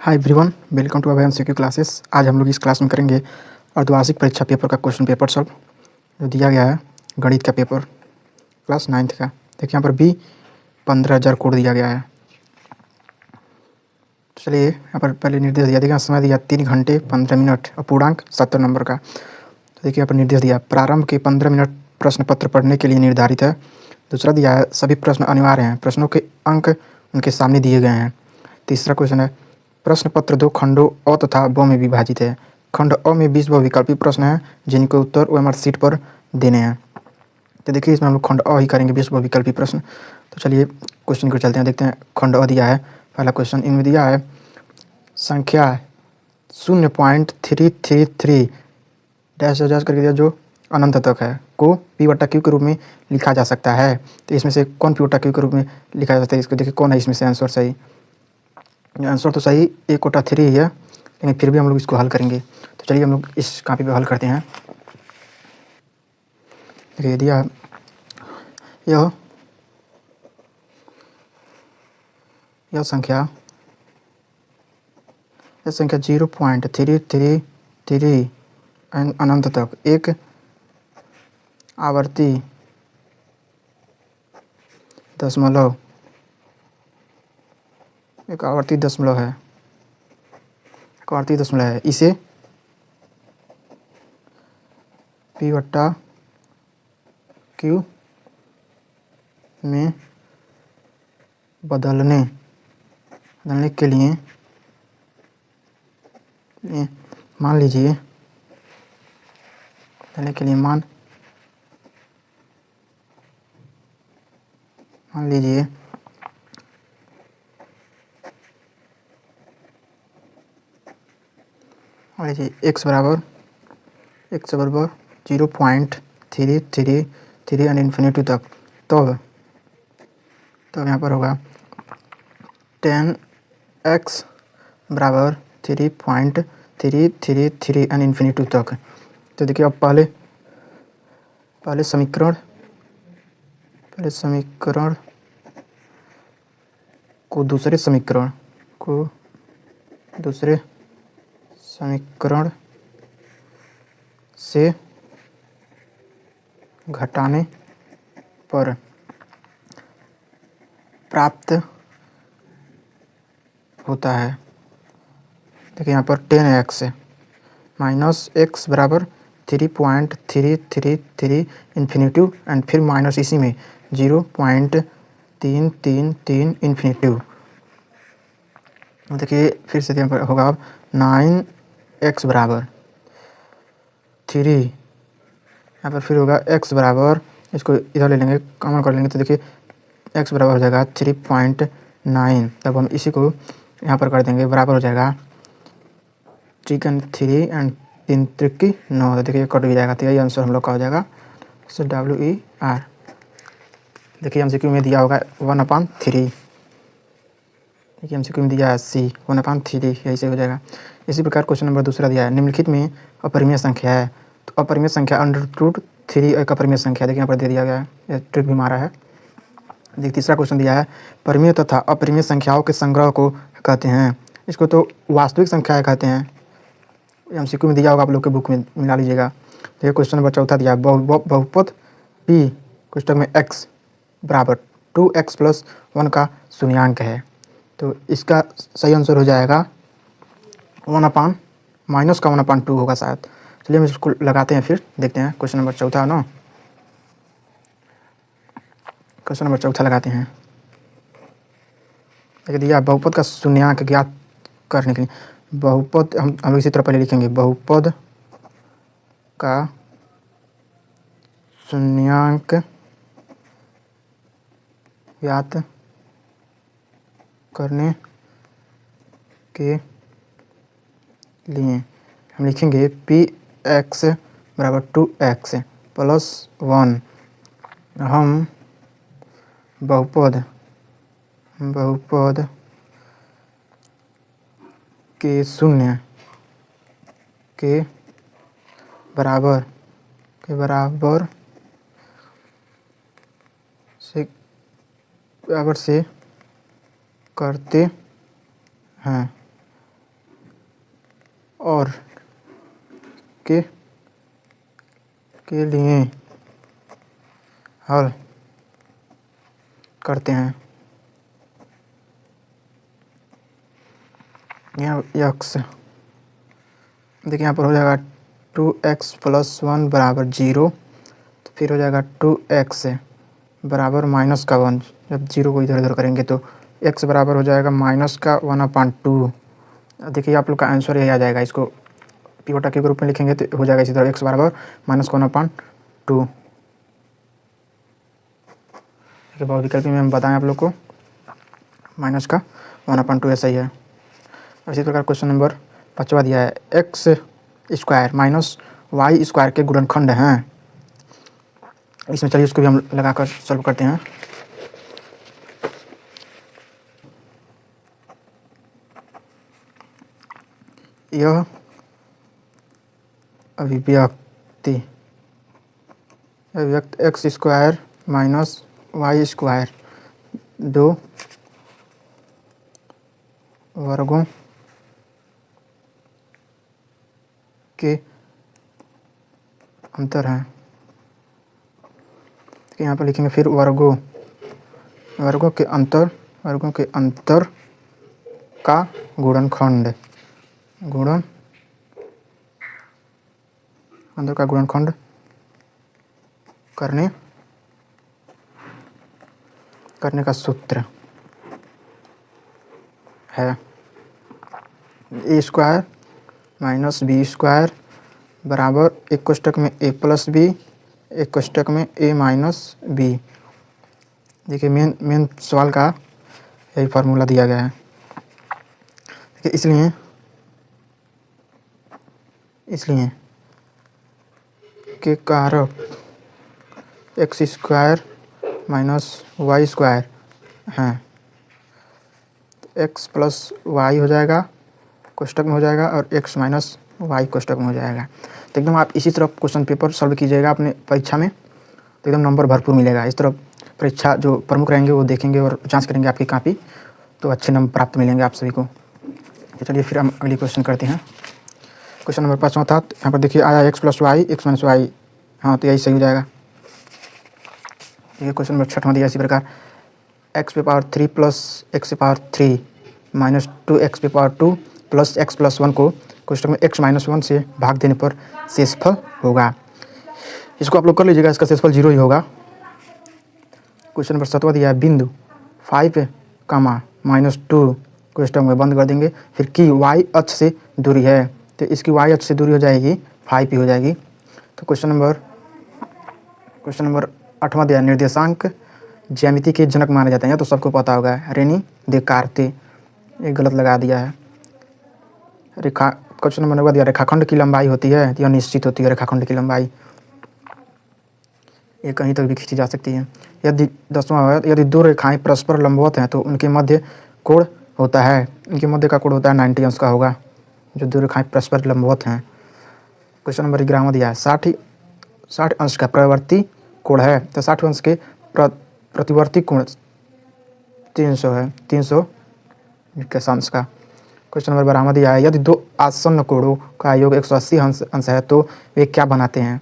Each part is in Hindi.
Hi everyone, welcome to Abhay MCQ classes. आज हम लोग इस क्लास में करेंगे अर्धवार्षिक परीक्षा पेपर का क्वेश्चन पेपर सॉल्व जो दिया गया है गणित का पेपर क्लास 9th का। देखिए यहाँ पर भी 15,000 कोड दिया गया है। चलिए यहाँ पर पहले निर्देश दिया, देखिए समय दिया 3 घंटे 15 मिनट और पूर्णांक 70 नंबर का। तो देखिए यहाँ पर निर्देश दिया, प्रारंभ के 15 मिनट प्रश्न पत्र पढ़ने के लिए निर्धारित है। दूसरा दिया है, सभी प्रश्न अनिवार्य हैं, प्रश्नों के अंक उनके सामने दिए गए हैं। तीसरा क्वेश्चन है, प्रश्न पत्र 2 खंडों अ तथा ब में विभाजित है। खंड अ में 20 बहुविकल्पी प्रश्न हैं जिनके उत्तर ओएमआर शीट पर देने हैं। तो देखिए इसमें हम लोग खंड अ ही करेंगे, 20 बहुविकल्पी प्रश्न। तो चलिए क्वेश्चन को चलते हैं, देखते हैं। खंड अ दिया है, पहला क्वेश्चन इनमें दिया है, संख्या 0.333 डैश डैश करके दिया जो अनंत तक है को P/Q के रूप में लिखा जा सकता है। तो इसमें से कौन P/Q के रूप में लिखा जा सकता है, इसको देखिए कौन है इसमें से आंसर सही। आंसर तो सही 1/3 ही है, लेकिन फिर भी हम लोग इसको हल करेंगे। तो चलिए हम लोग इस कॉपी पे हल करते हैं। देखिए दिया यह संख्या 0.333 अनंत तक एक आवर्ती दशमलव है। इसे P/Q में बदलने के लिए मान लीजिए x बराबर 0.333 एंड इन्फिनिटी तक, तब यहाँ पर होगा 10x बराबर 3.333 एंड इन्फिनिटी तक। तो देखिए अब पहले समीकरण को दूसरे समीकरण से घटाने पर प्राप्त होता है। देखिए यहाँ पर 10x माइनस x बराबर 3.333 इन्फिनिटी एंड फिर माइनस इसी में 0.333 इन्फिनिटी। देखिए फिर से यहाँ पर होगा अब 9x बराबर 3, यहाँ पर फिर होगा x बराबर, इसको इधर ले लेंगे, कॉमन कर लेंगे, तो देखिए x बराबर हो जाएगा 3.9। तब हम इसी को यहाँ पर कर देंगे, बराबर हो जाएगा 3 एंड 3 3 9। तो देखिए कट भी जाएगा, तो यही आंसर हम लोग का हो जाएगा। सो WER। देखिए MCQ में दिया होगा 1/3। देखिए MCQ में दिया है C 1/3, यही से हो जाएगा। इसी प्रकार क्वेश्चन नंबर दूसरा दिया है, निम्नलिखित में अपरिमेय संख्या है। तो अपरिमेय संख्या √3 एक अपरिमेय संख्या, देखिए यहाँ पर दे दिया गया है, यह ट्रिक भी मारा है। देखिए तीसरा क्वेश्चन दिया है, परिमेय तथा अपरिमेय संख्याओं के संग्रह को कहते हैं। इसको तो वास्तविक संख्याएं कहते हैं। MCQ में दिया होगा, आप लोग के बुक में मिला लीजिएगा। देखिए क्वेश्चन नंबर चौथा दिया, बहुपद P कोष्टक में x बराबर 2x + 1 का शून्यांक है। तो इसका सही आंसर हो जाएगा 1/-2 होगा शायद। चलिए हम इसको लगाते हैं, फिर देखते हैं। क्वेश्चन नंबर चौथा ना, क्वेश्चन नंबर चौथा लगाते हैं। देखिए दिया, बहुपद का शून्यांक ज्ञात करने के लिए, बहुपद हम लोग इसी तरह पहले लिखेंगे, बहुपद का शून्यांक ज्ञात करने के लिए हम लिखेंगे Px बराबर 2x + 1। हम बहुपद के शून्य के बराबर से करते हैं। और के लिए हल करते हैं। यहाँ यक्स देखिए यहाँ पर हो जाएगा 2x + 1 बराबर 0, तो फिर हो जाएगा 2x बराबर -1। जब 0 को इधर उधर करेंगे तो x बराबर हो जाएगा -1/2। देखिए आप लोग का आंसर यही आ जाएगा। इसको पिवोटा के रूप में लिखेंगे तो हो जाएगा इसी तरह x बराबर -1/2। देखिए बहुविकल्पी में हम बताएं आप लोग को -1/2 ऐसा ही है। इसी प्रकार क्वेश्चन नंबर 5वां दिया है x² - y² के गुणनखंड हैं। इसमें चलिए उसको भी हम लगाकर सॉल्व करते हैं। यह अभिव्यक्ति x² - y² 2 वर्गों के अंतर है। यहाँ पर लिखेंगे फिर वर्गों के अंतर का गुणनखंड करने का सूत्र है a² - b² बराबर एक कोष्टक में a + b, एक कोष्टक में a - b। देखिए मेन सवाल का यही फार्मूला दिया गया है। देखिए इसलिए के कारक x² - y² हैं। x + y हो जाएगा कोष्टक में हो जाएगा और x - y कोष्टक में हो जाएगा। तो एकदम आप इसी तरह क्वेश्चन पेपर सॉल्व कीजिएगा अपने परीक्षा में, तो एकदम नंबर भरपूर मिलेगा। इस तरह परीक्षा जो प्रमुख रहेंगे वो देखेंगे और जांच करेंगे आपकी कॉपी, तो अच्छे नंबर प्राप्त मिलेंगे आप सभी को। तो चलिए फिर हम अगली क्वेश्चन करते हैं। क्वेश्चन नंबर 5वां था, यहाँ पर देखिए आया x + y x - y। हाँ तो यही सही हो जाएगा। ये क्वेश्चन नंबर 6वां दिया इसी प्रकार x³ + x³ - 2x² + x + 1 को कोष्टक में x - 1 से भाग देने पर शेषफल होगा। इसको आप लोग कर लीजिएगा, इसका शेषफल 0 ही होगा। क्वेश्चन नंबर 7वां दिया है बिंदु 5, -2 कोष्टक में बंद कर देंगे, फिर की y अक्ष से दूरी है, तो इसकी y अक्ष से दूरी हो जाएगी 5 ही हो जाएगी। तो क्वेश्चन नंबर 8वां दिया निर्देशांक ज्यामिति के जनक माने जाते हैं, तो सबको पता होगा रेनी देकार्ते, ये गलत लगा दिया है। क्वेश्चन नंबर 9 दिया रेखाखंड की लंबाई होती है, यह निश्चित होती है रेखाखंड की लंबाई, ये कहीं तक भी खींची जा सकती है। यदि 10वां है यदि दो रेखाएं परस्पर लंबवत हैं तो उनके मध्य कोण होता है, इनके मध्य का कोण होता है 90 अंश का होगा, जो दो रेखाएं परस्पर लंबवत हैं। क्वेश्चन नंबर 11वां दिया है 60 अंश का प्रवर्ती कोण है, तो 60 अंश के प्रतिवर्ती कोण 300 है, 300 अंश का। क्वेश्चन नंबर 12वां दिया है यदि दो आसन्न कोणों का योग 180 अंश है तो वे क्या बनाते हैं,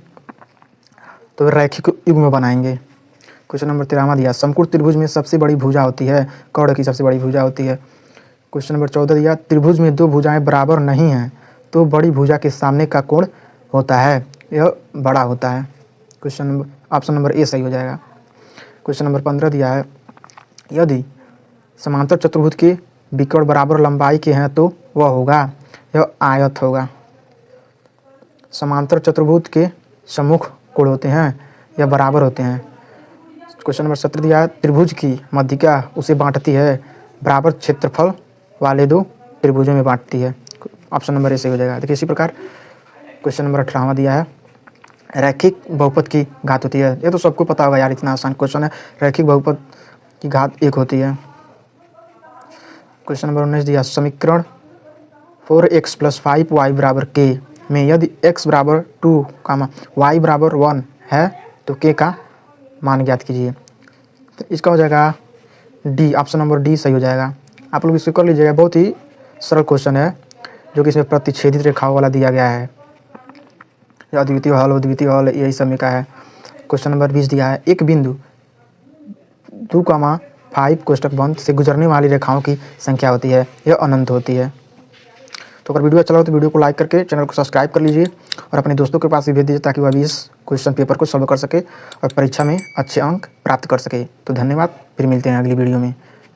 तो वे रैखिक युग्म बनाएंगे। क्वेश्चन नंबर 13वां दिया समकोण त्रिभुज में सबसे बड़ी भुजा होती है, कर्ण की सबसे बड़ी भुजा होती है। क्वेश्चन नंबर 14 दिया त्रिभुज में दो भुजाएं बराबर नहीं हैं तो बड़ी भुजा के सामने का कोण होता है, यह बड़ा होता है। ऑप्शन नंबर ए सही हो जाएगा। क्वेश्चन नंबर 15 दिया है यदि समांतर चतुर्भुज के विकर्ण बराबर लंबाई के हैं तो वह होगा, यह आयत होगा। समांतर चतुर्भुज के सम्मुख कोण होते हैं या बराबर होते हैं। क्वेश्चन नंबर 17 दिया है त्रिभुज की मध्यिका उसे बांटती है, बराबर क्षेत्रफल वाले दो त्रिभुजों में बांटती है। ऑप्शन नंबर ए सही हो जाएगा। देखिए इसी प्रकार क्वेश्चन नंबर 18वां दिया है रैखिक बहुपद की घात होती है, ये तो सबको पता होगा यार, इतना आसान क्वेश्चन है। रैखिक बहुपद की घात 1 होती है। क्वेश्चन नंबर 19 दिया समीकरण 4x + 5y = k में यदि x = 2, y = 1 है तो k का मान ज्ञात कीजिए। तो इसका हो जाएगा डी, ऑप्शन नंबर डी सही हो जाएगा। आप लोग इसको कर लीजिएगा, बहुत ही सरल क्वेश्चन है जो कि इसमें प्रतिच्छेदित रेखाओं वाला दिया गया है। अद्वितीय हल, अद्वितीय हल यही सब में का है। क्वेश्चन नंबर 20 दिया है, एक बिंदु 2,5 कोष्टक बंद से गुजरने वाली रेखाओं की संख्या होती है, यह अनंत होती है। तो अगर वीडियो अच्छा लगा तो वीडियो को लाइक करके चैनल को सब्सक्राइब कर लीजिए और अपने दोस्तों के पास भी भेज दीजिए ताकि वह भी इस क्वेश्चन पेपर को सॉल्व कर सके और परीक्षा में अच्छे अंक प्राप्त कर सके। तो धन्यवाद, फिर मिलते हैं अगली वीडियो में।